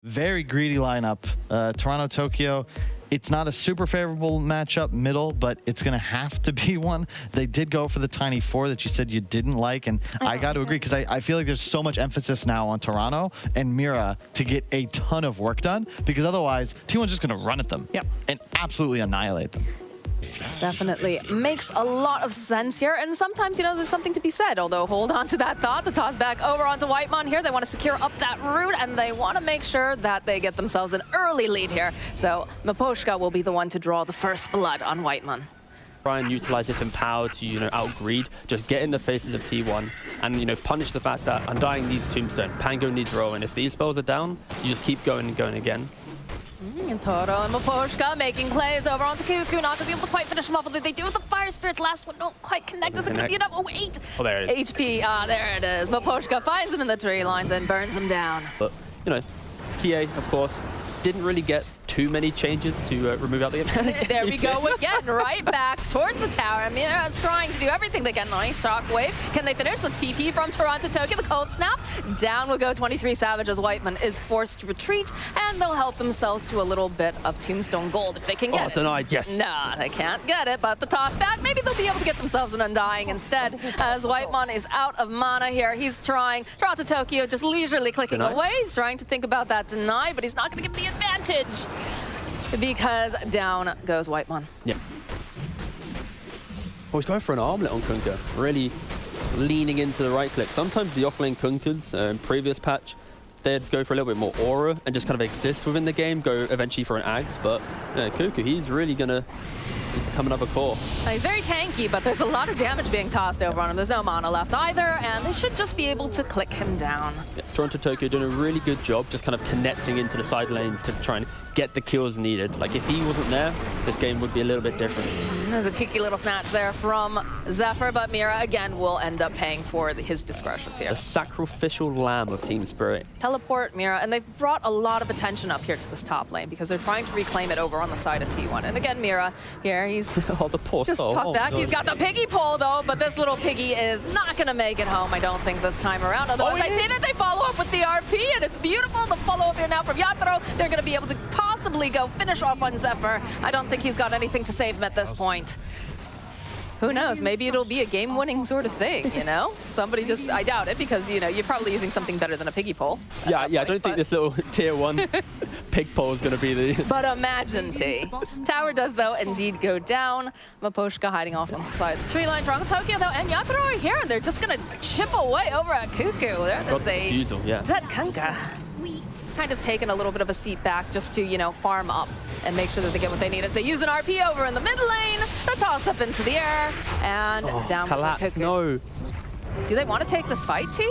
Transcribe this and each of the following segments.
Very greedy lineup. Toronto, Tokyo. It's not a super favorable matchup middle, but it's going to have to be one. They did go for the tiny 4 that you said you didn't like, and I got to agree because I feel like there's so much emphasis now on Toronto and Mira to get a ton of work done, because otherwise T1's just going to run at them and absolutely annihilate them. Definitely makes a lot of sense here, and sometimes, you know, there's something to be said. Although, hold on to that thought. The toss back over onto Whitemon here. They want to secure up that route, and they want to make sure that they get themselves an early lead here. So moxxicats will be the one to draw the first blood on Whitemon. Try and utilize this empower to, outgreed, just get in the faces of T1 and, punish the fact that Undying needs Tombstone, Pango needs Row, and if these spells are down, you just keep going and going again. And Toro and moxxicats making plays over onto Cuckoo. Not going to be able to quite finish him off. Although they do with the Fire Spirits. Last one don't quite connect. Is it going to be enough? Oh, 8 Oh, there it is. HP. Ah, there it is. moxxicats finds him in the tree lines and burns him down. But, TA, of course, didn't really get too many changes to remove out the There we go again, right back towards the tower. Mira's trying to do everything they can. Nice shockwave. Can they finish the TP from Toronto, Tokyo? The cold snap. Down will go 23 Savage as Whitemon is forced to retreat, and they'll help themselves to a little bit of Tombstone gold if they can get it. Denied, yes. No, they can't get it, but the toss back, maybe they'll be able to get themselves an Undying instead, as Whitemon is out of mana here. He's trying. Toronto, Tokyo just leisurely clicking away. He's trying to think about that deny, but he's not going to get the advantage, because down goes Whitemon. Yeah. Oh, he's going for an armlet on Kunkka. Really leaning into the right click. Sometimes the offlane Kunkkas, previous patch, they'd go for a little bit more aura and just kind of exist within the game, go eventually for an axe. But Cuckoo, he's really going to become another core. He's very tanky, but there's a lot of damage being tossed over on him. There's no mana left either, and they should just be able to click him down. Yeah, Toronto, Tokyo doing a really good job just kind of connecting into the side lanes to try and get the kills needed. Like, if he wasn't there, this game would be a little bit different. There's a cheeky little snatch there from Zephyr, but Mira, again, will end up paying for his discretions here. The sacrificial lamb of Team Spirit. Teleport Mira, and they've brought a lot of attention up here to this top lane because they're trying to reclaim it over on the side of T1. And again, Mira here, he's oh, the poor just soul. tossed back. He's got the piggy pole, though, but this little piggy is not going to make it home, I don't think, this time around. Otherwise, I see that they follow up with the RP, and it's beautiful. The follow-up here now from Yatoro. They're going to be able to possibly go finish off on Zephyr. I don't think he's got anything to save him at this point. Who knows? Maybe it'll be a game-winning sort of thing, Somebody just, I doubt it, because, you're probably using something better than a piggy pole. Yeah, I don't think this little tier 1 pig pole is going to be the... But imagine, T. Tower does, though, indeed go down. moxxicats hiding off on the side of the tree line. Toronto, Tokyo, though, and Yatoro are here, and they're just going to chip away over at Cuckoo. There's a dead Kunkka. Kind of taken a little bit of a seat back just to, farm up and make sure that they get what they need as they use an RP over in the mid lane. The toss up into the air, and down with Cuckoo. No. Do they want to take this fight, T?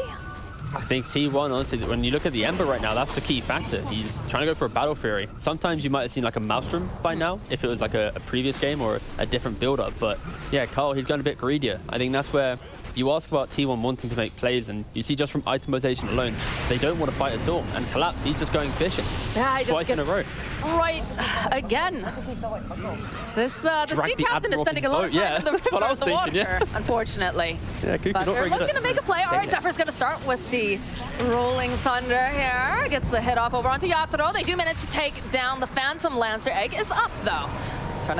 I think T1, honestly, when you look at the Ember right now, that's the key factor. He's trying to go for a Battle Fury. Sometimes you might have seen like a Maelstrom by now, if it was like a previous game or a different build-up. But yeah, Carl, he's going a bit greedier. I think that's where you ask about T1 wanting to make plays, and you see just from itemization alone, they don't want to fight at all. And Collapse, he's just going fishing. Yeah, he just twice in a row. Right again. The sea captain is spending a lot of time in the river of the water, unfortunately. Yeah, but they're looking to make a play. All right, Zephyr's going to start with the Rolling Thunder here. Gets the hit off over onto Yatoro. They do manage to take down the Phantom Lancer. Egg is up, though.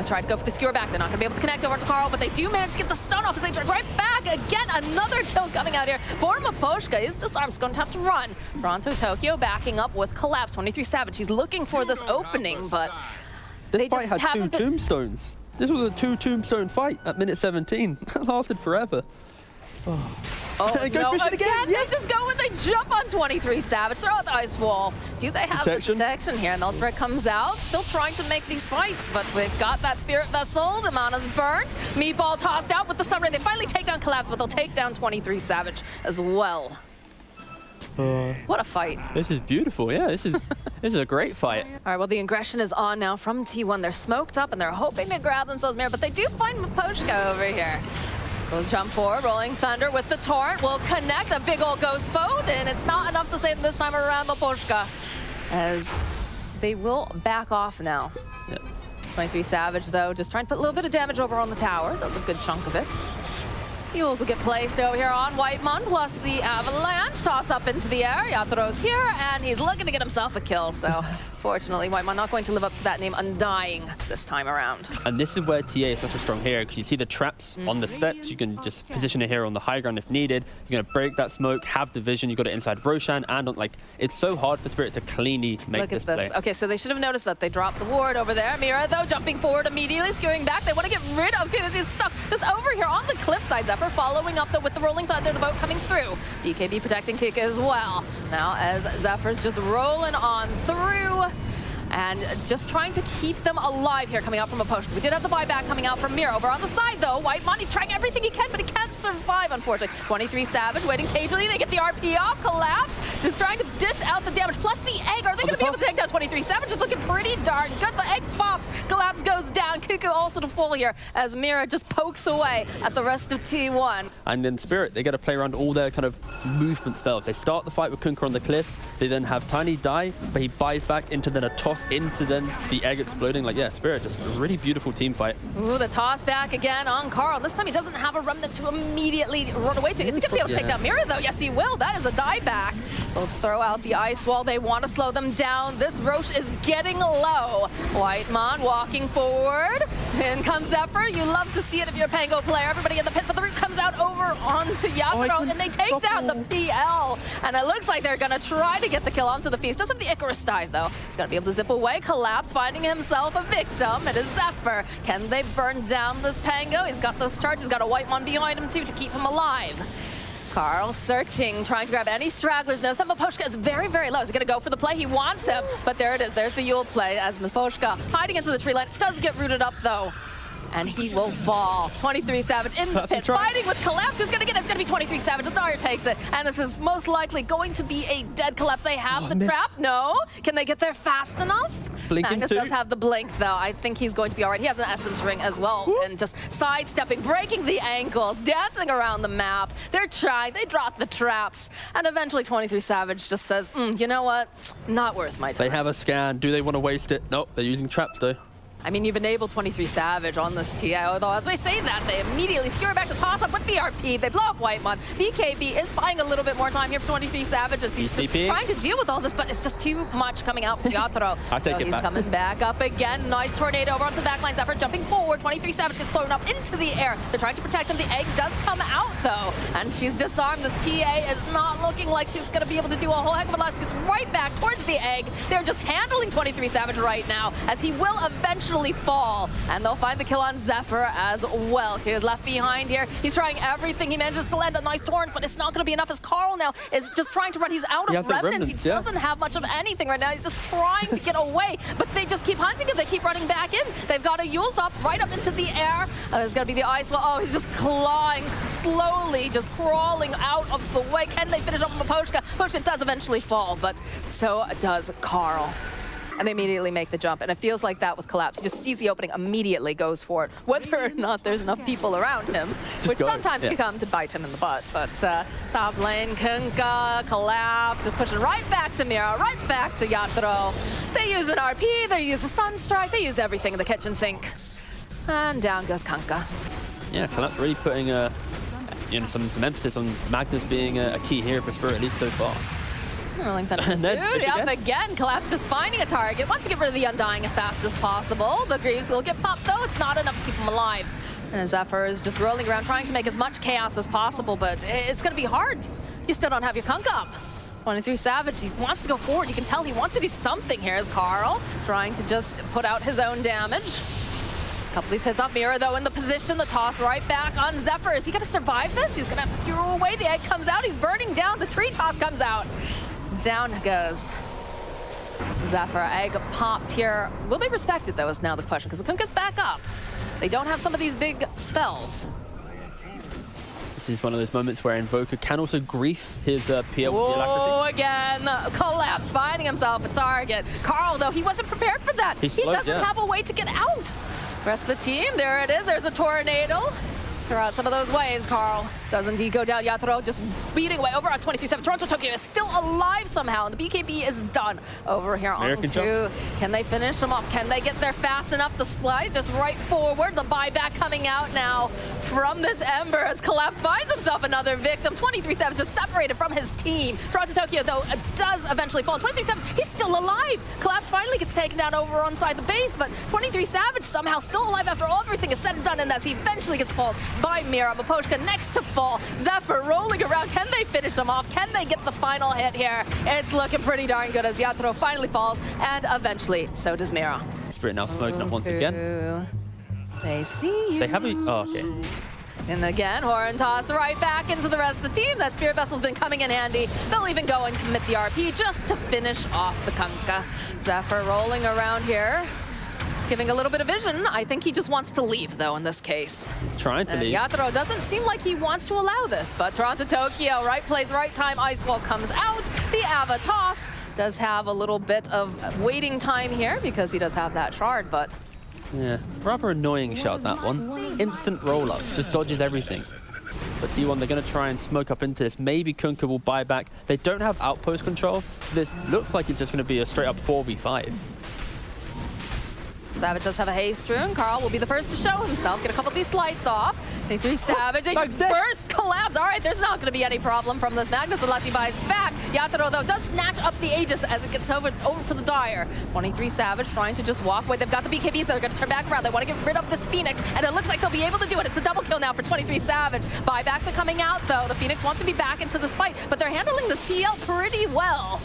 Try to go for the skewer back. They're not going to be able to connect over to Carl, but they do manage to get the stun off as they drive right back. Again, another kill coming out here for moxxicats. His disarm's going to have to run. Toronto, Tokyo backing up with Collapse. 23 Savage. He's looking for this opening, but this fight had 2 tombstones. This was a 2 tombstone fight at minute 17. That lasted forever. Oh, they go no, again. Yes. They just go and they jump on 23 Savage. Throw out the ice wall. Do they have the protection here? And Nullspread comes out, still trying to make these fights, but they've got that Spirit Vessel. The mana's burnt. Meatball tossed out with the Sunray. They finally take down Collapse, but they'll take down 23 Savage as well. What a fight. This is beautiful. Yeah, this is a great fight. All right, well, the aggression is on now from T1. They're smoked up, and they're hoping to grab themselves Mirror, but they do find moxxicats over here. So jump forward, Rolling Thunder with the Torrent will connect a big old ghost boat, and it's not enough to save them this time around moxxicats, as they will back off now. Yep. 23 Savage, though, just trying to put a little bit of damage over on the tower. Does a good chunk of it. Fuels will get placed over here on Whitemon, plus the Avalanche. Toss up into the air. Yatro's here, and he's looking to get himself a kill. So, fortunately, Whitemon not going to live up to that name, Undying, this time around. And this is where TA is such a strong hero, because you see the traps on the steps. You can just position a hero on the high ground if needed. You're going to break that smoke, have the vision. You got it inside Roshan, and on, like, it's so hard for Spirit to cleanly make this play. Okay, so they should have noticed that they dropped the ward over there. Mira, though, jumping forward immediately, skewing back. They want to get rid of, okay, he's stuck just over here on the cliffside. Zephyr following up, though, with the Rolling Thunder, the boat coming through. BKB protecting Kick as well. Now, as Zephyr's just rolling on through, and just trying to keep them alive here coming out from a potion. We did have the buyback coming out from Mira. Over on the side, though, Whitemon, trying everything he can, but he can't survive, unfortunately. 23 Savage waiting patiently. They get the RP off. Collapse, just trying to dish out the damage. Plus the egg. Are they going to be able to take down 23 Savage? It's looking pretty darn good. The egg pops. Collapse goes down. Cuckoo also to full here as Mira just pokes away at the rest of T1. And then Spirit, they got to play around all their kind of movement spells. They start the fight with Kunkka on the cliff. They then have Tiny die, but he buys back into then a toss into then the egg exploding. Like, yeah, Spirit, just a really beautiful team fight. Ooh, the toss back again on Carl. This time he doesn't have a remnant to immediately run away to. Is he going to be able to take down Mira, though? Yes, he will. That is a die back. So throw out the ice wall. They want to slow them down. This Roche is getting low. Whitemon walking forward. In comes Zephyr. You love to see it if you're a Pango player. Everybody in the pit, but the root comes out over onto Yatro, and they take down the PL. And it looks like they're going to try to get the kill onto the Feast. Does have the Icarus dive, though. He's going to be able to zip away. Collapse, finding himself a victim. It is Zephyr. Can they burn down this Pango? He's got those charges. He's got a Whitemon behind him, too, to keep him alive. Carl searching, trying to grab any stragglers. Knows that Miposhka is very, very low. Is he going to go for the play? He wants him, but there it is. There's the Yule play as Miposhka hiding into the tree line. Does get rooted up, though. And he will fall. 23 Savage in the pit, fighting with Collapse. Who's going to get it? It's going to be 23 Savage. Dyer takes it. And this is most likely going to be a dead Collapse. They have the trap. No. Can they get there fast enough? Magnus does have the blink, though. I think he's going to be all right. He has an Essence Ring as well. Whoop. And just sidestepping, breaking the ankles, dancing around the map. They're trying. They drop the traps. And eventually 23 Savage just says, you know what? Not worth my time. They have a scan. Do they want to waste it? Nope. They're using traps, though. I mean, you've enabled 23 Savage on this TA, although as we say that, they immediately skewer back to toss up with the RP. They blow up Whitemon. BKB is buying a little bit more time here for 23 Savage as he's just trying to deal with all this, but it's just too much coming out from Yatro. So he's coming back up again. Nice tornado over onto the backline. Zephyr jumping forward. 23 Savage gets thrown up into the air. They're trying to protect him. The egg does come out, though, and she's disarmed. This TA is not looking like she's going to be able to do a whole heck of a lot. She gets right back towards the egg. They're just handling 23 Savage right now, as he will eventually fall. And they'll find the kill on Zephyr as well. He is left behind here. He's trying everything. He manages to land a nice torrent, but it's not going to be enough as Carl now is just trying to run. He's out of remnants. He doesn't have much of anything right now. He's just trying to get away, but they just keep hunting him. They keep running back in. They've got a Yule's up right up into the air. There's going to be the ice wall. Oh, he's just clawing slowly, just crawling out of the way. Can they finish up with Miposhka? Miposhka does eventually fall, but so does Carl. And they immediately make the jump. And it feels like that with Collapse. He just sees the opening, immediately goes for it, whether or not there's enough people around him, which sometimes can come to bite him in the butt. But top lane, Kunkka, Collapse, just pushing right back to Mira, right back to Yatro. They use an RP, they use a Sunstrike, they use everything in the kitchen sink. And down goes Kunkka. Yeah, Collapse really putting some emphasis on Magnus being a key hero for Spirit, at least so far. Rolling Thunder again. Collapse just finding a target. Wants to get rid of the Undying as fast as possible. The Greaves will get popped, though. It's not enough to keep him alive. And Zephyr is just rolling around, trying to make as much chaos as possible, but it's going to be hard. You still don't have your Kunkka up. 23 Savage, he wants to go forward. You can tell he wants to do something here as Carl, trying to just put out his own damage. A couple of these hits off Mira, though, in the position. The toss right back on Zephyr. Is he going to survive this? He's going to have to skewer away. The egg comes out. He's burning down. The tree toss comes out. Down goes Zephyr. Egg popped here. Will they respect it, though, is now the question, because the Kunkka's back up. They don't have some of these big spells. This is one of those moments where Invoker can also grief his PL. Whoa, again. Collapse, finding himself a target. Carl, though, he wasn't prepared for that. He doesn't have a way to get out. Rest of the team, there it is. There's a tornado. Throw out some of those waves, Carl. Doesn't deco down Yatoro, just beating away over on 23-7. Toronto Tokyo is still alive somehow, and the BKB is done over here on Q. Can they finish them off? Can they get there fast enough? The slide just right forward. The buyback coming out now from this Ember as Collapse finds himself another victim. 23-7 just separated from his team. Toronto Tokyo, though, does eventually fall. 23-7, he's still alive. Collapse finally gets taken down over inside the base, but 23 Savage somehow still alive after everything is said and done, and as he eventually gets pulled by Mira. moxxicats next to fall. Zephyr rolling around. Can they finish them off? Can they get the final hit here? It's looking pretty darn good as Yatoro finally falls, and eventually so does Mira. Spirit now smoking up once again. They see you. They have a... Oh, okay. And again, Horn toss right back into the rest of the team. That Spirit Vessel's been coming in handy. They'll even go and commit the RP just to finish off the Kunkka. Zephyr rolling around here. He's giving a little bit of vision. I think he just wants to leave, though, in this case. He's trying to leave. Yatoro doesn't seem like he wants to allow this, but Toronto Tokyo, right place, right time. Ice Wall comes out. The Ava toss does have a little bit of waiting time here because he does have that shard, but... Yeah, rather annoying shot, that one. Instant roll-up, just dodges everything. But T1, they're going to try and smoke up into this. Maybe Kunkka will buy back. They don't have outpost control, so this looks like it's just going to be a straight-up 4v5. Savage does have a haste rune. Carl will be the first to show himself. Get a couple of these lights off. 3 Savage. First collapse. All right, there's not going to be any problem from this Magnus unless he buys back. Yatoro, though, does snatch up the Aegis as it gets over to the Dire. 23 Savage trying to just walk away. They've got the BKBs. They're going to turn back around. They want to get rid of this Phoenix, and it looks like they'll be able to do it. It's a double kill now for 23 Savage. Buybacks are coming out, though. The Phoenix wants to be back into this fight, but they're handling this PL pretty well.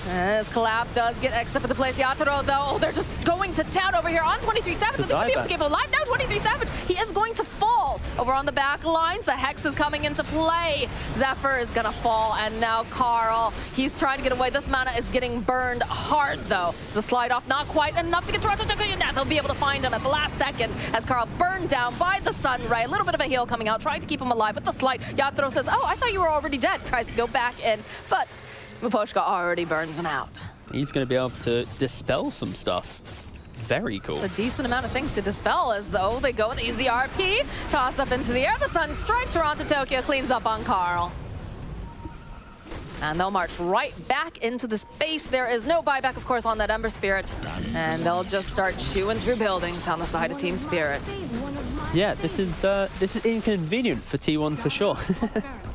As Collapse does get X'd up into place. Yatoro, though, they're just going to town over here on 23 Savage. But they'll be able to keep it alive now. 23 Savage, he is going to fall over on the back lines. The Hex is coming into play. Zephyr is going to fall, and now Carl, he's trying to get away. This mana is getting burned hard, though. The slide off, not quite enough to get Toronto Tokyo. Now they'll be able to find him at the last second as Carl burned down by the Sun Ray. A little bit of a heal coming out, trying to keep him alive with the slide. Yatoro says, oh, I thought you were already dead. Tries to go back in, but moxxicats already burns him out. He's going to be able to dispel some stuff. Very cool. It's a decent amount of things to dispel as though they go and use the RP. Toss up into the air. The Sun Strike. Toronto Tokyo cleans up on Carl. And they'll march right back into the space. There is no buyback, of course, on that Ember Spirit. And they'll just start chewing through buildings on the side of Team Spirit. Yeah, this is inconvenient for T1 for sure.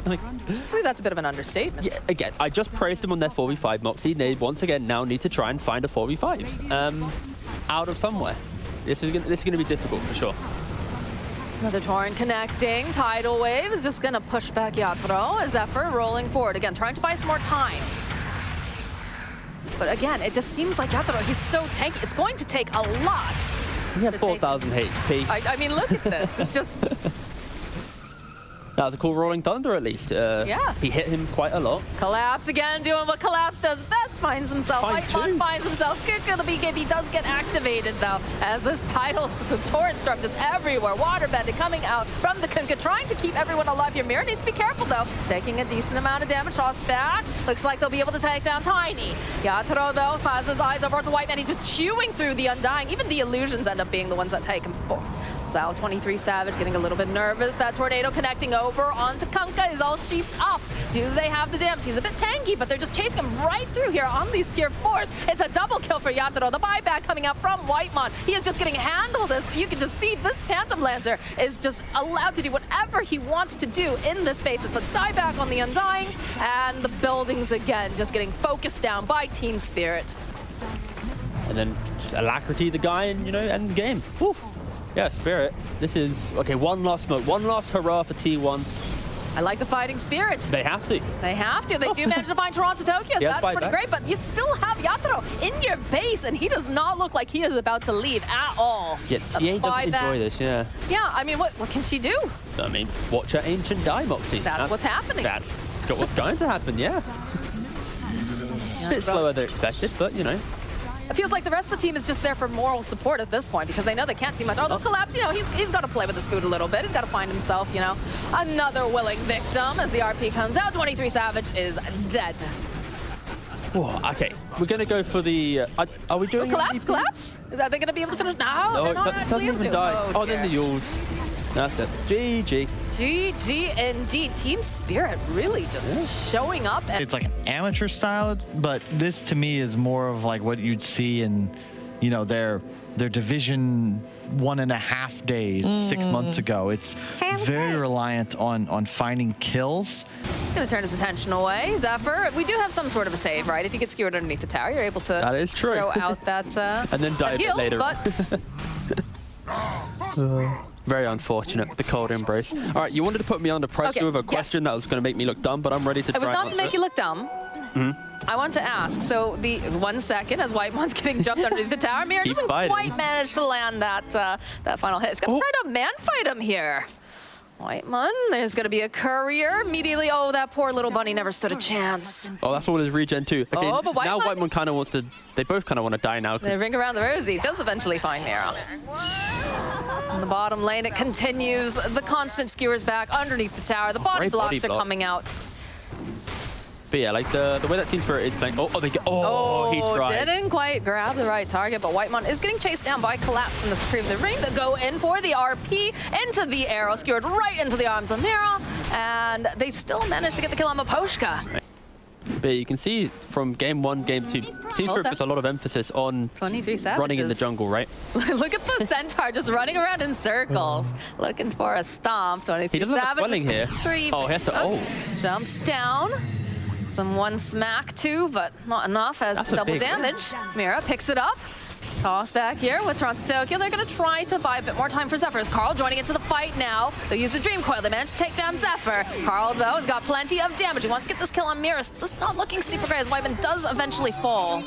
I think that's a bit of an understatement. Yeah, again, I just praised them on their 4v5 Moxie. They once again now need to try and find a 4v5 out of somewhere. This is going to be difficult for sure. Another Torrent connecting. Tidal Wave is just going to push back Yatoro. Zephyr rolling forward again, trying to buy some more time. But again, it just seems like Yatoro, he's so tanky. It's going to take a lot. He has 4,000 HP. I mean, look at this. It's just... That was a cool Rolling Thunder, at least. Yeah. He hit him quite a lot. Collapse again, doing what Collapse does best. Finds himself. Whitemon finds himself. Kunkka, the BKB does get activated, though, as this tidal torrent storm just everywhere. Waterbending coming out from the Kunkka, trying to keep everyone alive here. Mira needs to be careful, though. Taking a decent amount of damage. Toss back. Looks like they'll be able to take down Tiny. Yatoro, though, has his eyes over to Whiteman. He's just chewing through the Undying. Even the illusions end up being the ones that take him for. So 23 Savage getting a little bit nervous. That tornado connecting over onto Kunkka is all sheeped up. Do they have the damage? He's a bit tanky, but they're just chasing him right through here on these tier 4s. It's a double kill for Yatoro. The buyback coming out from Whitemon. He is just getting handled as you can just see this Phantom Lancer is just allowed to do whatever he wants to do in this space. It's a dieback on the Undying, and the buildings again just getting focused down by Team Spirit. And then just Alacrity the guy and, you know, end game. Woo. Yeah, Spirit. This is... Okay, one last smoke. One last hurrah for T1. I like the fighting Spirit. They have to. They have to. They do manage to find Toronto Tokyo, so that's pretty great. But you still have Yatoro in your base, and he does not look like he is about to leave at all. Yeah, TA doesn't enjoy this, yeah. Yeah, I mean, what can she do? I mean, watch her Ancient Die, Moxie. That's what's happening. That's what's going to happen, yeah. A bit slower than expected, but, you know. It feels like the rest of the team is just there for moral support at this point because they know they can't do much. Although Collapse, you know, he's got to play with his food a little bit. He's got to find himself, you know, another willing victim as the RP comes out. 23 Savage is dead. Whoa, okay, we're going to go for the... are we doing... Collapse? Is that they're going to be able to finish? No, they're not it doesn't even die. Oh, then the Yules. That's it. GG. GG indeed. Team Spirit really just showing up. And It's like an amateur style, but this to me is more of like what you'd see in, you know, their division 1.5 days 6 months ago. It's very reliant on finding kills. he's going to turn his attention away. Zephyr, we do have some sort of a save, right? If you get skewered underneath the tower, you're able to That is true. throw out that And then die a bit heal, later. But Very unfortunate, the cold embrace. All right, you wanted to put me under pressure Okay, with a question that was going to make me look dumb, but I'm ready to try it was and not to answer make it. you look dumb. I want to ask, so the 1 second as Whitemon's getting jumped underneath the tower, Mira Keep doesn't fighting. quite manage to land that final hit. He's going to try to man fight him here. Whitemon, there's going to be a courier immediately. Oh, that poor little bunny never stood a chance. Oh, that's all his regen too. Okay, Oh, but now Whitemon- Whitemon kind of wants to, they both kind of want to die now. The ring around the rosy does eventually find Mira. In the bottom lane, it continues. The constant skewers back underneath the tower. The body Great body blocks are blocks. coming out. But yeah, like the way that Team Spirit is playing. Oh, they get, oh, he tried. Didn't quite grab the right target, but Whitemon is getting chased down by Collapse in the tree of the ring. They go in for the RP into the arrow, skewered right into the arms of Mira, and they still manage to get the kill on Maposhka. But you can see from game 1, game 2, Team Spirit puts a lot of emphasis on 23 savages. running in the jungle, right? Look at the centaur just running around in circles, looking for a stomp. 23 He doesn't have a savages. quelling here. Tree Oh, he has to, oh. Jumps down. Some one smack too, but not enough as That's a double big damage. Mira picks it up. Toss back here with Toronto Tokyo. They're going to try to buy a bit more time for Zephyr. Carl joining into the fight now. They'll use the Dream Coil. They manage to take down Zephyr. Carl, though, has got plenty of damage. He wants to get this kill on Mira. Just not looking super great as Whiteman does eventually fall.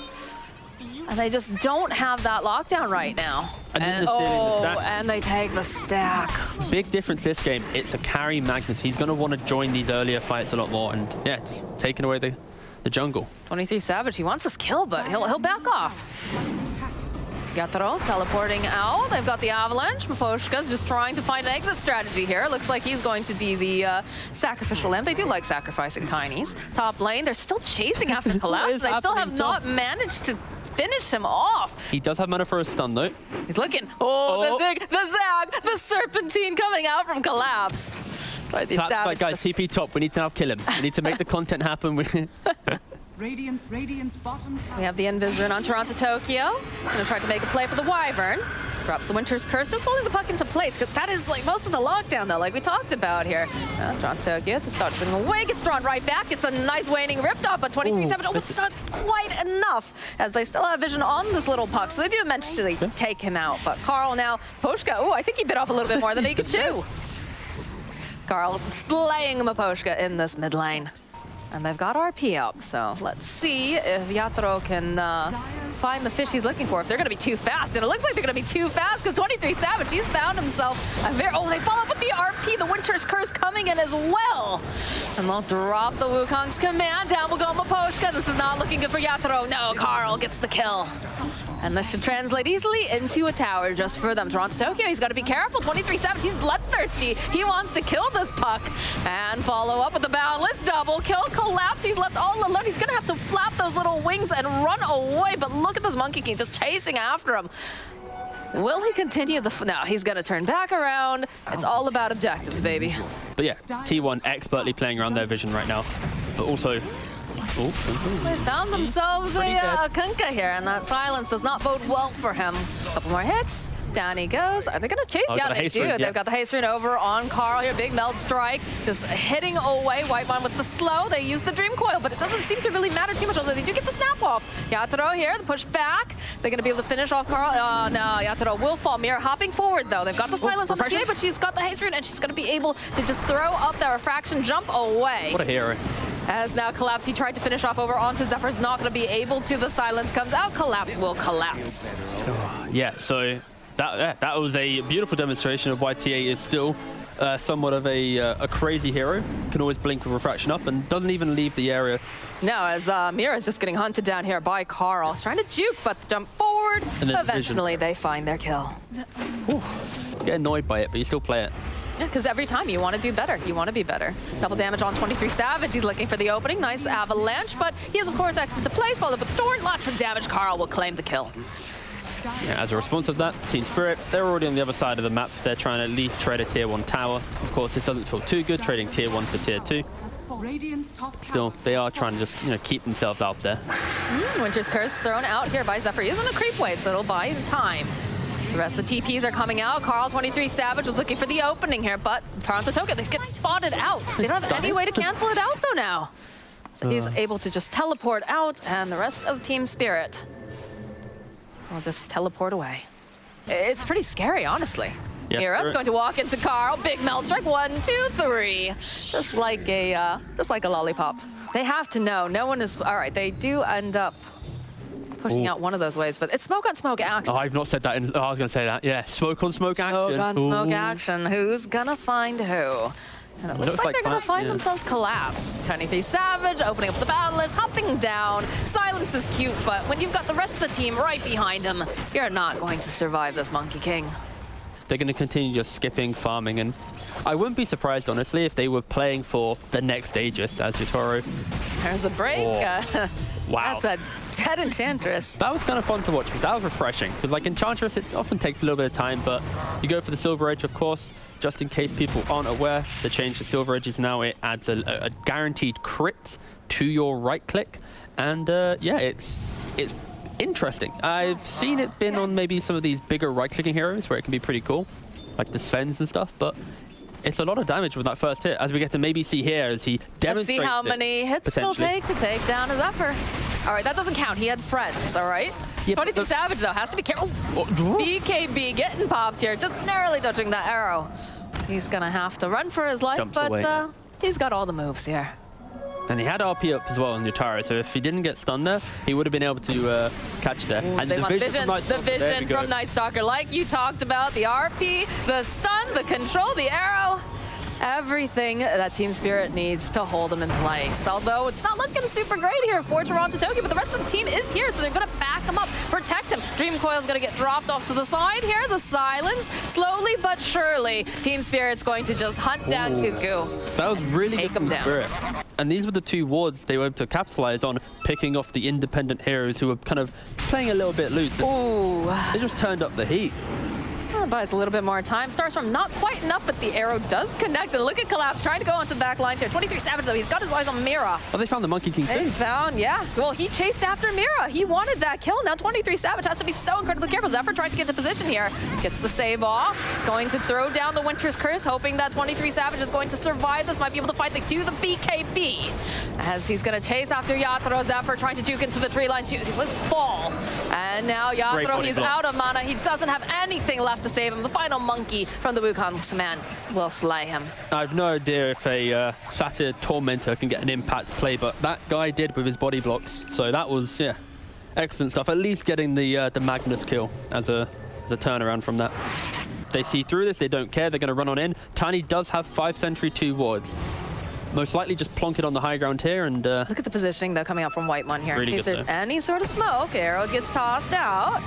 And they just don't have that lockdown right now. And then just dealing with the stack. And they take the stack. Big difference this game. It's a carry Magnus. He's going to want to join these earlier fights a lot more. And yeah, just taking away the jungle. 23 Savage, he wants this kill, but he'll back off. Yatoro teleporting out. They've got the Avalanche. Maposhka's just trying to find an exit strategy here. Looks like he's going to be the sacrificial lamb. They do like sacrificing tinies. Top lane, they're still chasing after Collapse. They still have not managed to finish him off. He does have mana for a stun though. He's looking. Oh, the zig, the zag, the serpentine coming out from Collapse. Right, guys, TP top. We need to now kill him. We need to make the content happen. Radiance bottom tower. We have the Invisor on Toronto Tokyo. Gonna try to make a play for the Wyvern. Drops the Winter's Curse, just holding the puck into place, because that is like most of the lockdown though, like we talked about here. Toronto Tokyo just dodging away, gets drawn right back. It's a nice waning rift off, but 23-7, oh, it's not quite enough, as they still have vision on this little puck, so they do eventually take him out. But Carl now, Poshka, oh, I think he bit off a little bit more than he could chew. Carl slaying Maposhka in this mid lane. And they've got RP up, so let's see if Yatoro can find the fish he's looking for. If they're going to be too fast, and it looks like they're going to be too fast because 23 Savage, he's found himself a very... Oh, they follow up with the RP, the Winter's Curse coming in as well. And they'll drop the Wukong's command. Down will go Maposhka. This is not looking good for Yatoro. No, Carl gets the kill. And this should translate easily into a tower just for them. Toronto Tokyo, he's got to be careful. 23 Savage, he's bloodthirsty. He wants to kill this puck. And follow up with the Boundless double kill. Collapse, he's left all alone. He's going to have to flap those little wings and run away. But look at this Monkey King just chasing after him. Will he continue the... No, he's going to turn back around. It's all about objectives, baby. But yeah, T1 expertly playing around their vision right now. But also... They found themselves a Kunkka here, and that silence does not bode well for him. A couple more hits. Down he goes. Are they going to chase? Yeah, they do. Yeah. They've got the haste rune over on Carl here. Big meld strike. Just hitting away. Whitemon with the slow. They use the Dream Coil, but it doesn't seem to really matter too much, although they do get the snap off. Yatoro here, the push back. They're going to be able to finish off Carl. Oh, no. Yatoro will fall. Mira hopping forward, though. They've got the silence on the TA, but she's got the haste rune, and she's going to be able to just throw up that refraction jump away. What a hero. As now Collapse, he tried to finish off over onto Zephyr's not going to be able to. The silence comes out. Collapse will collapse. Yeah, so that was a beautiful demonstration of why TA is still somewhat of a crazy hero. Can always blink with refraction up and doesn't even leave the area. No, as Mira is just getting hunted down here by Carl. He's trying to juke, but jump forward. And then eventually they find their kill. Whew. Get annoyed by it, but you still play it. Yeah, because every time you want to do better. You want to be better. Double damage on 23 Savage. He's looking for the opening. Nice Avalanche, but he is, of course, exit to place. Followed with the Thorn. Lots of damage. Carl will claim the kill. Yeah, as a response of that, Team Spirit, they're already on the other side of the map. They're trying to at least trade a tier 1 tower. Of course, this doesn't feel too good, trading tier 1 for tier 2. Still, they are trying to just, keep themselves out there. Winter's Curse thrown out here by Zephyr. He is in a creep wave, so it'll buy time. The rest of the TPs are coming out. Carl, 23 Savage, was looking for the opening here, but Toronto Token, they get spotted out. They don't have any way to cancel it out, though, now. So he's able to just teleport out, and the rest of Team Spirit will just teleport away. It's pretty scary, honestly. Yes, Mira's going to walk into Carl. Big melt strike, 1, 2, 3. Just like a lollipop. They have to know. No one is, all right, they do end up pushing out one of those waves, but it's smoke on smoke action. Oh, I've not said that. I was going to say that. Yeah, smoke on smoke action. Smoke on smoke action. Who's gonna find who? And it looks like they're gonna find themselves Collapse. 23 Savage opening up the battle list, hopping down. Silence is cute, but when you've got the rest of the team right behind him, you're not going to survive this Monkey King. They're going to continue just skipping, farming, and I wouldn't be surprised, honestly, if they were playing for the next Aegis as Yotaro. There's a break. Oh. Wow. That's a dead Enchantress. That was kind of fun to watch, because that was refreshing. Because like Enchantress, it often takes a little bit of time, but you go for the Silver Edge, of course, just in case people aren't aware. The change to Silver Edge is now it adds a guaranteed crit to your right click. And yeah, it's interesting. I've seen it been on maybe some of these bigger right-clicking heroes where it can be pretty cool, like the Svens and stuff, but it's a lot of damage with that first hit, as we get to maybe see here as he demonstrates. Let's see how many hits it'll take to take down a Zephyr. All right, that doesn't count. He had friends, all right? Yeah, 23 Savage, though, has to be careful. BKB getting popped here, just narrowly dodging that arrow. So he's going to have to run for his life, but he's got all the moves here. And he had RP up as well on Yotaro, so if he didn't get stunned there, he would have been able to catch there. Ooh, and they the want vision from Night Stalker, like you talked about, the RP, the stun, the control, the arrow. Everything that Team Spirit needs to hold him in place. Although it's not looking super great here for Toronto Tokyo, but the rest of the team is here, so they're going to back him up, protect him. Dream Coil's going to get dropped off to the side here. The silence, slowly but surely, Team Spirit's going to just hunt down Cuckoo. That was really Take good him from down. Spirit. And these were the two wards they were able to capitalize on, picking off the independent heroes who were kind of playing a little bit loose. Ooh. They just turned up the heat. Buys a little bit more time. Starts from not quite enough, but the arrow does connect. And look at Collapse trying to go onto the back lines here. 23 Savage, though. He's got his eyes on Mira. Oh, they found the Monkey King They too. found, yeah. Well, he chased after Mira. He wanted that kill. Now 23 Savage has to be so incredibly careful. Zephyr tries to get to position here. Gets the save off. He's going to throw down the Winter's Curse, hoping that 23 Savage is going to survive this. Might be able to fight the BKB. As he's going to chase after Yatoro. Zephyr trying to juke into the tree lines. Let's fall. And now Yatoro, he's out of mana. He doesn't have anything left to save him. The final Monkey from the Wukong's man will slay him. I have no idea if a Satyr Tormentor can get an impact play, but that guy did with his body blocks. So that was, yeah, excellent stuff. At least getting the Magnus kill as a turnaround from that. They see through this, they don't care, they're going to run on in. Tiny does have 5 Sentry, 2 wards. Most likely just plonk it on the high ground here and... Look at the positioning, though, coming out from White Mon here. Really in case there's any sort of smoke, arrow gets tossed out.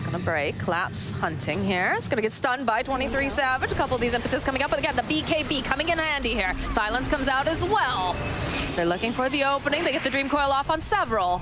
Gonna break, Collapse hunting here. It's gonna get stunned by 23 Savage. A couple of these impetus coming up, but again, the BKB coming in handy here. Silence comes out as well. So they're looking for the opening. They get the Dream Coil off on several.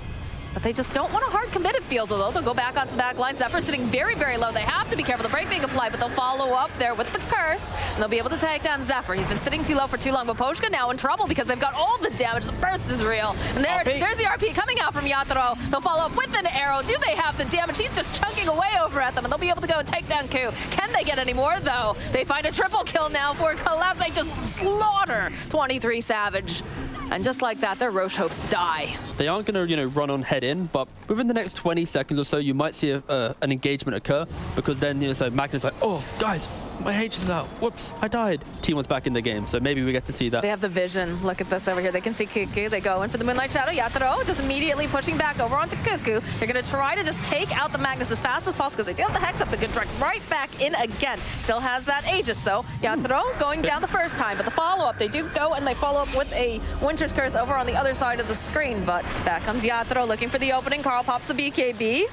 But they just don't want a hard commit, it feels, although they'll go back onto the back line. Zephyr sitting very, very low. They have to be careful. The break being applied, but they'll follow up there with the curse, and they'll be able to take down Zephyr. He's been sitting too low for too long, but Poshka now in trouble because they've got all the damage. The burst is real. And there it is. There's the RP coming out from Yatoro. They'll follow up with an arrow. Do they have the damage? He's just chunking away over at them, and they'll be able to go and take down Ku. Can they get any more, though? They find a triple kill now for Collapse. They just slaughter 23 Savage. And just like that, their Roche hopes die. They aren't going to, run on head in, but within the next 20 seconds or so, you might see an engagement occur, because then, so Magnus like, oh, guys, my H is out. Whoops, I died. T1's back in the game, so maybe we get to see that. They have the vision. Look at this over here. They can see Cuckoo. They go in for the Moonlight Shadow. Yatoro just immediately pushing back over onto Cuckoo. They're going to try to just take out the Magnus as fast as possible because they do have the Hex up. They're going to drag right back in again. Still has that Aegis, so Yatoro going down the first time, but the follow-up, they do go and they follow up with a Winter's Curse over on the other side of the screen, but back comes Yatoro looking for the opening. Carl pops the BKB.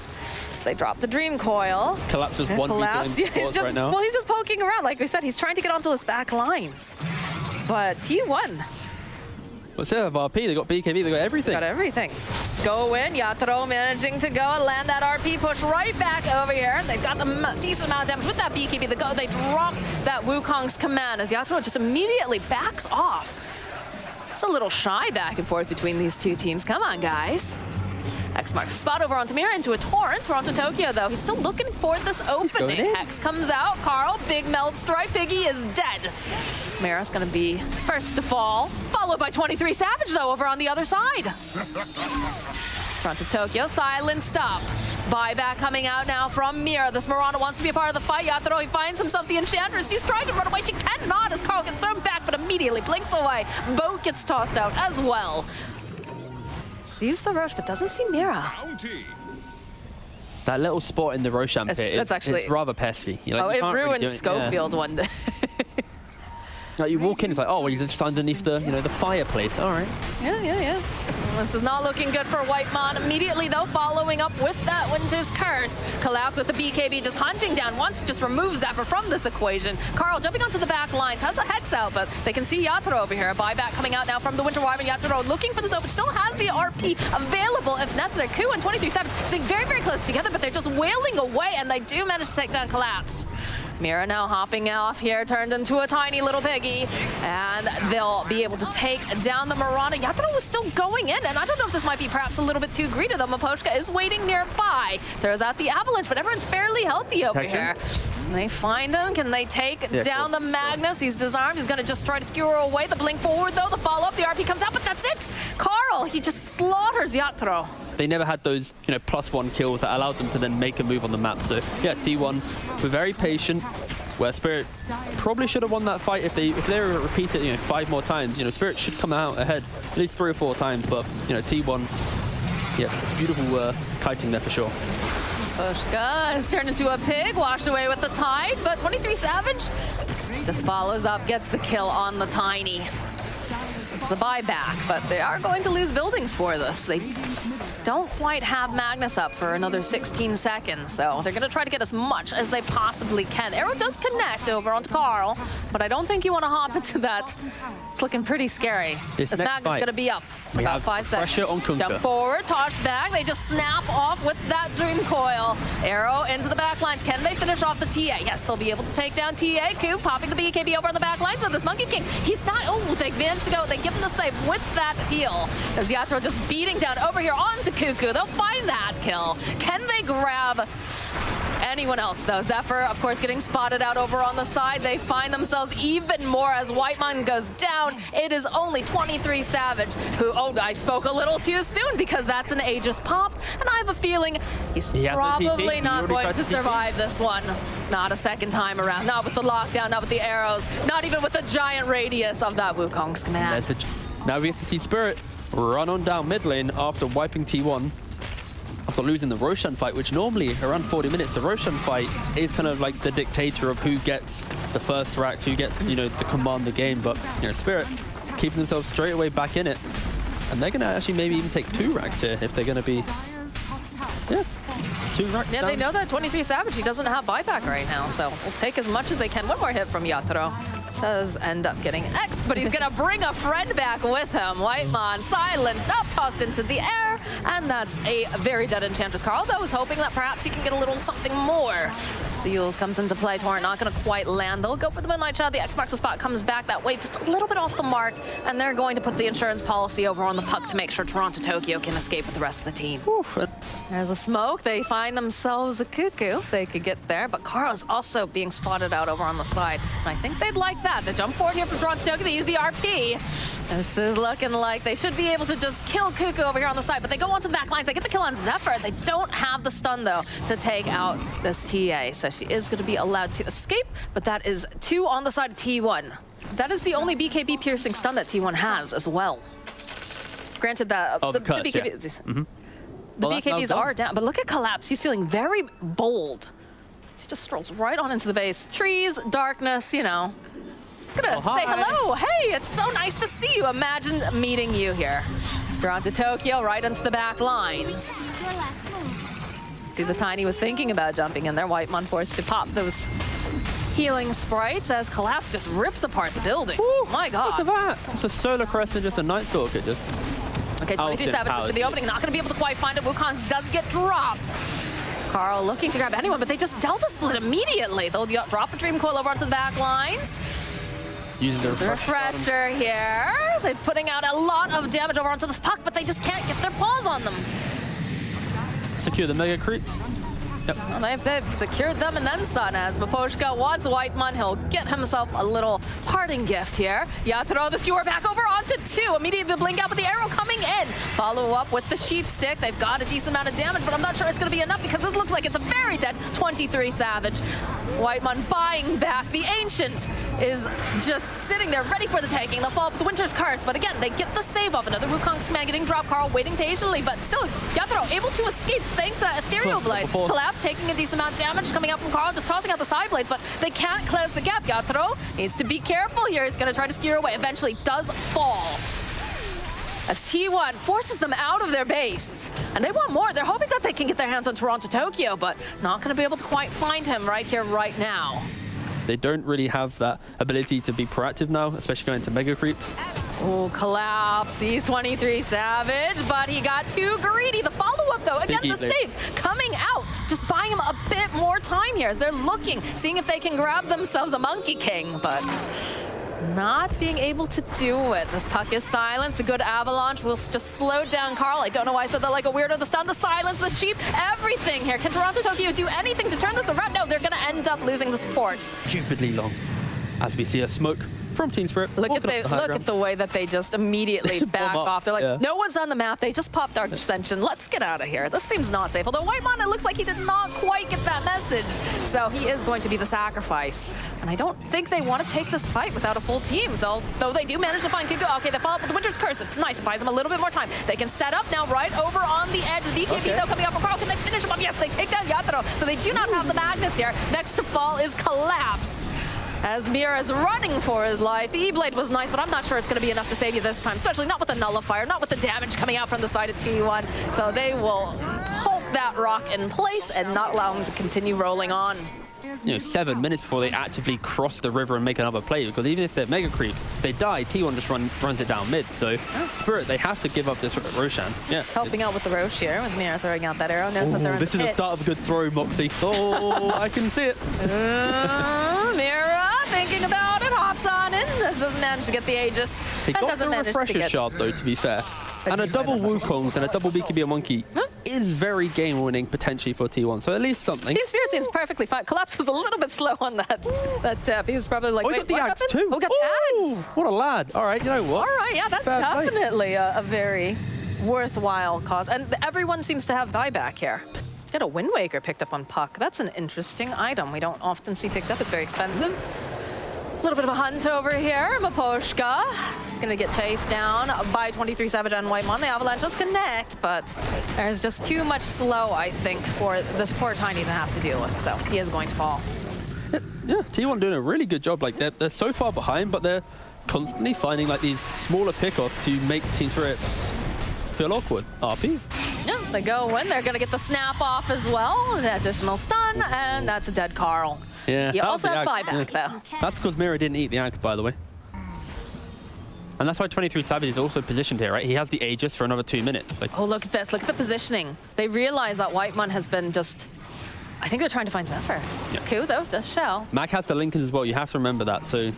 So they drop the Dream Coil. Collapse is one right now. Well, he's just poking around. Like we said, he's trying to get onto his back lines. But T1 What's that of RP? They got BKB, they got everything. Got everything. Go in, Yatoro managing to go and land that RP push right back over here. They've got the decent amount of damage with that BKB. They drop that Wukong's command as Yatoro just immediately backs off. It's a little shy back and forth between these two teams. Come on, guys. X marks the spot over onto Mira into a torrent. Toronto Tokyo, though, he's still looking for this opening. X comes out. Carl, big melt strike. Piggy is dead. Mira's going to be first to fall, followed by 23 Savage, though, over on the other side. Toronto Tokyo, silent stop. Buyback coming out now from Mira. This Mirana wants to be a part of the fight. Yatoro, he finds himself the Enchantress. He's trying to run away. She cannot as Carl gets thrown back, but immediately blinks away. Boat gets tossed out as well. Sees the Roche, but doesn't see Mira. That little spot in the Roshan pit, it's rather pesky. You know, it ruined really Schofield one day. Like you walk in, it's like, oh, well, he's just underneath the, the fireplace. All right. Yeah. This is not looking good for Whitemon. Immediately, though, following up with that Winter's Curse. Collapse with the BKB, just hunting down. Wants to just remove Zephyr from this equation. Carl jumping onto the back lines, has a Hex out, but they can see Yatoro over here. A buyback coming out now from the Winter Wyvern. Yatoro looking for this open, still has the RP available if necessary. Ku and 23-7 staying very, very close together, but they're just wailing away, and they do manage to take down Collapse. Mira now hopping off here, turned into a tiny little piggy, and they'll be able to take down the Mirana. Yatoro was still going in, and I don't know if this might be perhaps a little bit too greedy, though. Mapochka is waiting nearby. Throws out the Avalanche, but everyone's fairly healthy over here. They find him. Can they take down the Magnus? He's disarmed. He's going to just try to skewer away. The blink forward, though. The follow-up. The RP comes out, but that's it. Carl, he just slaughters Yatoro. They never had those, +1 kills that allowed them to then make a move on the map. So, yeah, T1 were very patient, where Spirit probably should have won that fight if they were to repeat it, 5 more times. Spirit should come out ahead at least 3 or 4 times, but, T1, yeah, beautiful kiting there for sure. Pushka has turned into a pig, washed away with the tide, but 23 Savage just follows up, gets the kill on the Tiny. It's a buyback, but they are going to lose buildings for this. They don't quite have Magnus up for another 16 seconds, so they're going to try to get as much as they possibly can. Arrow does connect over onto Carl, but I don't think you want to hop into that. It's looking pretty scary. This Magnus is going to be up about 5 seconds. Pressure on Kunkka. Jump forward, toss back. They just snap off with that Dream Coil. Arrow into the back lines. Can they finish off the TA? Yes, they'll be able to take down TA. Ku popping the BKB over on the back lines. So this Monkey King, he's not. Oh, they managed to go. They give him the save with that heal. As Yatoro just beating down over here onto Cuckoo. They'll find that kill. Can they grab anyone else, though? Zephyr, of course, getting spotted out over on the side. They find themselves even more as Whitemon goes down. It is only 23 Savage who, I spoke a little too soon because that's an Aegis pop, and I have a feeling he's probably not going to survive this one. Not a second time around. Not with the lockdown, not with the arrows, not even with the giant radius of that Wukong's command. Now we get to see Spirit run on down mid lane after wiping T1. After losing the Roshan fight, which normally around 40 minutes, the Roshan fight is kind of like the dictator of who gets the first racks, who gets, the command the game. But, Spirit keeping themselves straight away back in it. And they're going to actually maybe even take 2 racks here if they're going to be, 2 racks down. They know that 23 Savage, he doesn't have buyback right now, so we'll take as much as they can. One more hit from Yatoro. Does end up getting X'd, but he's going to bring a friend back with him. Whitemon silenced up, tossed into the air, and that's a very dead Enchantress. Carl, though, is hoping that perhaps he can get a little something more. Seals comes into play. Torrent not going to quite land. They'll go for the Moonlight Shadow. The X marks the spot, comes back. That wave just a little bit off the mark, and they're going to put the insurance policy over on the puck to make sure Toronto Tokyo can escape with the rest of the team. There's a smoke. They find themselves a Cuckoo if they could get there, but Carl's also being spotted out over on the side, and I think they'd like that. They jump forward here for Toronto Tokyo. They use the RP. This is looking like they should be able to just kill Cuckoo over here on the side, but they go onto the back lines. They get the kill on Zephyr. They don't have the stun, though, to take out this TA, so she is going to be allowed to escape, but that is 2 on the side of T1. That is the only BKB piercing stun that T1 has as well. Granted that the BKB, the BKBs are down, but look at Collapse. He's feeling very bold. He just strolls right on into the base. Trees, darkness, He's gonna say hello. Hey, it's so nice to see you. Imagine meeting you here. Toronto Tokyo right into the back lines. See, the Tiny was thinking about jumping in there. Whitemon forced to pop those healing sprites as Collapse just rips apart the building. My God. Look at that. It's a Solar Crest and just a Night Stalker. Just Okay, 23-7 for the opening. Not going to be able to quite find it. Wukong's does get dropped. Carl looking to grab anyone, but they just Delta split immediately. They'll drop a Dream Coil over onto the back lines. using the refresher here. They're putting out a lot of damage over onto this puck, but they just can't get their paws on them. Secure the mega creeps. Yep. Well, they've secured them and then some. As moxxicats wants Whitemon, he'll get himself a little parting gift here. Yatoro, the skewer back over onto 2. Immediately the blink out with the arrow coming in. Follow up with the sheep stick. They've got a decent amount of damage, but I'm not sure it's going to be enough because this looks like it's a very dead 23 Savage. Whitemon buying back. The Ancient is just sitting there ready for the taking. They'll follow up with the Winter's Curse, but again, they get the save off. Another Wukong Sman getting dropped. Carl waiting patiently, but still, Yatoro able to escape thanks to that Ethereal Blade. Collapse taking a decent amount of damage coming out from Carl, just tossing out the side blades, but they can't close the gap. Yatoro needs to be careful here. He's going to try to skewer away. Eventually does fall. As T1 forces them out of their base. And they want more. They're hoping that they can get their hands on Toronto Tokyo, but not going to be able to quite find him right here, right now. They don't really have that ability to be proactive now, especially going to mega creeps. Oh, Collapse. He's 23 Savage, but he got too greedy. The follow-up, though, again, the saves coming out. Just buying him a bit more time here as they're looking, seeing if they can grab themselves a Monkey King, but not being able to do it. This puck is silenced. A good avalanche will just slow down Carl. I don't know why I said that like a weirdo. The stun, the silence, the sheep, everything here. Can Toronto Tokyo do anything to turn this around? No, they're going to end up losing the support. Stupidly long. As we see a smoke from Team Spirit. Look at the way that they just immediately back off. They're like, no one's on the map. They just popped Dark Ascension. Let's get out of here. This seems not safe. Although Whitemon, it looks like he did not quite get that message. So he is going to be the sacrifice. And I don't think they want to take this fight without a full team. So though they do manage to find Kuku. Okay, they follow up with the Winter's Curse. It's nice. It buys them a little bit more time. They can set up now right over on the edge. The BKB though coming up from Carl. Can they finish him up? Yes, they take down Yatoro. So they do not have the Magnus here. Next to fall is Collapse. As Mira is running for his life. The E-Blade was nice, but I'm not sure it's going to be enough to save you this time, especially not with the Nullifier, not with the damage coming out from the side of T1. So they will hold that rock in place and not allow him to continue rolling on. 7 minutes before they actively cross the river and make another play, because even if they're mega creeps, they die, T1 just runs it down mid. So Spirit, they have to give up this Roshan. Yeah. Helping out with the Rosh here, with Mira throwing out that arrow. Knows that they're in this the is pit. the start of a good throw, Moxie. Oh, I can see it. Mira thinking about it, hops on in. This doesn't manage to get the Aegis. He got doesn't the manage to refresher get shard, though, to be fair. And a double Wukong's and a double BKB Monkey is very game-winning potentially for T1, so at least something. Team Spirit seems perfectly fine. Collapse is a little bit slow on that tip. He was probably like, oh, he wait, got the axe too. Oh, got the axe. What a lad. All right, you know what? All right, yeah, that's definitely a very worthwhile cause. And everyone seems to have buyback here. Get a Wind Waker picked up on Puck. That's an interesting item. We don't often see picked up. It's very expensive. A little bit of a hunt over here. moxxicats is going to get chased down by 23 Savage and Whitemon. The Avalanche does connect, but there's just too much slow, I think, for this poor Tiny to have to deal with. So he is going to fall. Yeah, T1 doing a really good job. Like they're so far behind, but they're constantly finding like these smaller pickoffs to make Team Spirit feel awkward. RP. Yeah, they go in. They're going to get the snap off as well. The additional stun, and that's a dead Carl. Yeah. He also has buyback, though. That's because Mira didn't eat the axe, by the way. And that's why 23 Savage is also positioned here, right? He has the Aegis for another 2 minutes. Like, oh, look at this. Look at the positioning. They realize that Whitemon has been just... I think they're trying to find Zephyr. Yeah. Cool, though. Just shell. Mac has the Linkers as well. You have to remember that. So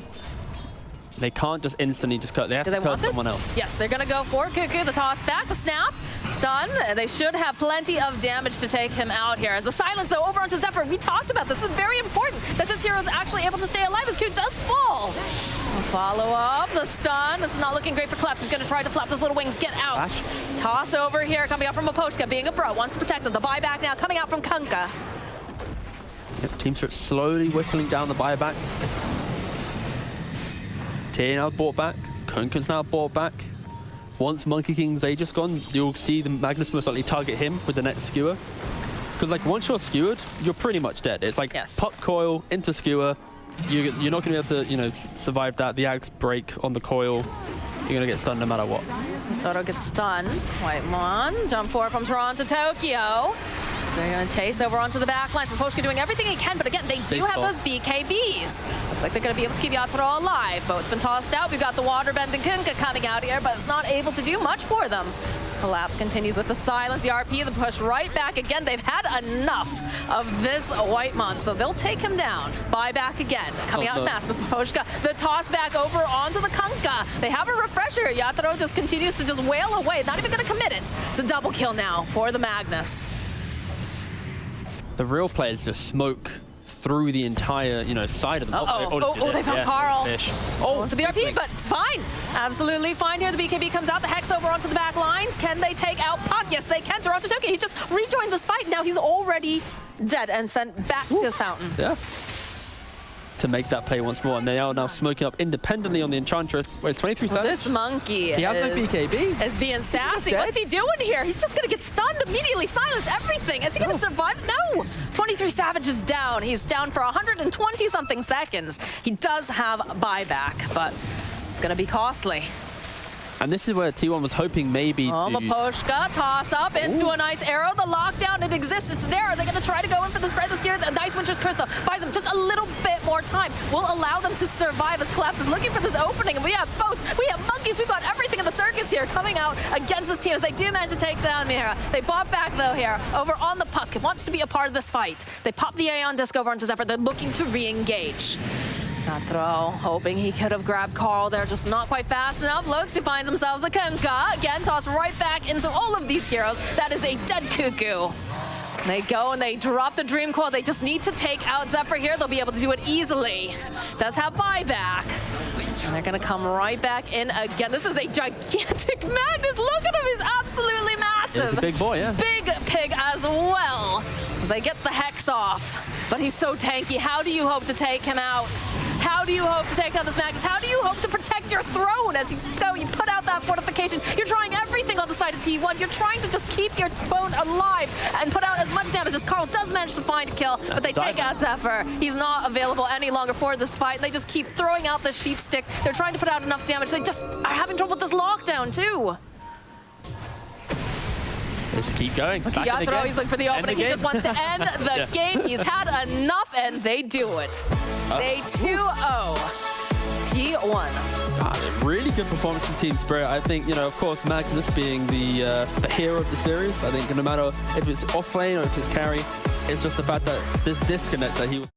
they can't just instantly just cut. They have to cut someone else. Yes, they're going to go for Kuku. The toss back, the snap, stun. They should have plenty of damage to take him out here. As the silence, though, over onto Zephyr. We talked about this. It's very important that this hero is actually able to stay alive as Q does fall. Follow up, the stun. This is not looking great for Collapse. He's going to try to flap those little wings. Get out. Bash. Toss over here, coming out from moxxicats, being a pro. Wants to protect them. The buyback now coming out from Kunkka. Yep, Team Spirit slowly whittling down the buybacks. Tier now bought back. Kunkka's now bought back. Once Monkey King's Aegis gone, you'll see the Magnus most likely target him with the next skewer. Because like once you're skewered, you're pretty much dead. It's like pop coil into skewer. You're not going to be able to survive that. The axe break on the coil. You're going to get stunned no matter what. Toto gets stunned. Whitemon, jump forward from Toronto Tokyo. They're going to chase over onto the back lines. Poshka doing everything he can, but again, they do have those BKBs. Looks like they're going to be able to keep Yatoro alive. Boat's been tossed out. We've got the Waterbend and Kunkka coming out here, but it's not able to do much for them. Collapse continues with the silence. The RP, the push right back again. They've had enough of this Whitemon, so they'll take him down. Buyback again. Coming out in mass, but Poshka, the toss back over onto the Kunkka. They have a refresher. Yatoro just continues to just wail away. Not even going to commit it. It's a double kill now for the Magnus. The real players just smoke through the entire, side of them. Oh, they found Carl. Oh, for the RP, but it's fine. Absolutely fine here. The BKB comes out. The Hex over onto the back lines. Can they take out Puck? Yes, they can. Toronto Tokyo, he just rejoined this fight. Now he's already dead and sent back to his fountain. Yeah. To make that play once more, and they are now smoking up independently on the Enchantress. Wait, it's 23 seconds. This monkey he has no BKB. is being sassy. What's he doing here? He's just going to get stunned immediately, silence everything. Is he going to survive? No! 23 Savage is down. He's down for 120-something seconds. He does have buyback, but it's going to be costly. And this is where T1 was hoping maybe the Poshka toss up into a nice arrow. The lockdown, it exists. It's there. Are they going to try to go in for the spread this gear? The Ice Winter's Curse, though, buys them just a little bit more time. Will allow them to survive as Collapse is looking for this opening. And we have boats. We have monkeys. We've got everything in the circus here coming out against this team as they do manage to take down Mira. They bought back, though, here over on the Puck. It wants to be a part of this fight. They pop the Aeon Disc over onto Zephyr. They're looking to re-engage. Yatoro hoping he could have grabbed Carl there, just not quite fast enough. Looks, he finds themselves a Kunkka. Again, tossed right back into all of these heroes. That is a dead Cuckoo. They go and they drop the Dream Coil. They just need to take out Zephyr here. They'll be able to do it easily. Does have buyback. And they're going to come right back in again. This is a gigantic Magnus. Look at him. He's absolutely massive. He's a big boy, yeah. Big pig as well. As they get the Hex off. But he's so tanky. How do you hope to take him out? How do you hope to take out this Magnus? How do you hope to protect your throne as you go? You put out that fortification. You're trying everything on the side of T1. You're trying to just keep your phone alive and put out as much damage as Carl does manage to find a kill. But they take out Zephyr. He's not available any longer for this fight. They just keep throwing out the sheep stick. They're trying to put out enough damage. They just are having trouble with this lockdown too. Just keep going. Yatoro, he's looking for the opening. He just wants to end the game. He's had enough, and they do it. They 2-0 T1. Really good performance from Team Spirit. I think, of course, Magnus being the hero of the series. I think no matter if it's off lane or if it's carry, it's just the fact that this disconnect that he was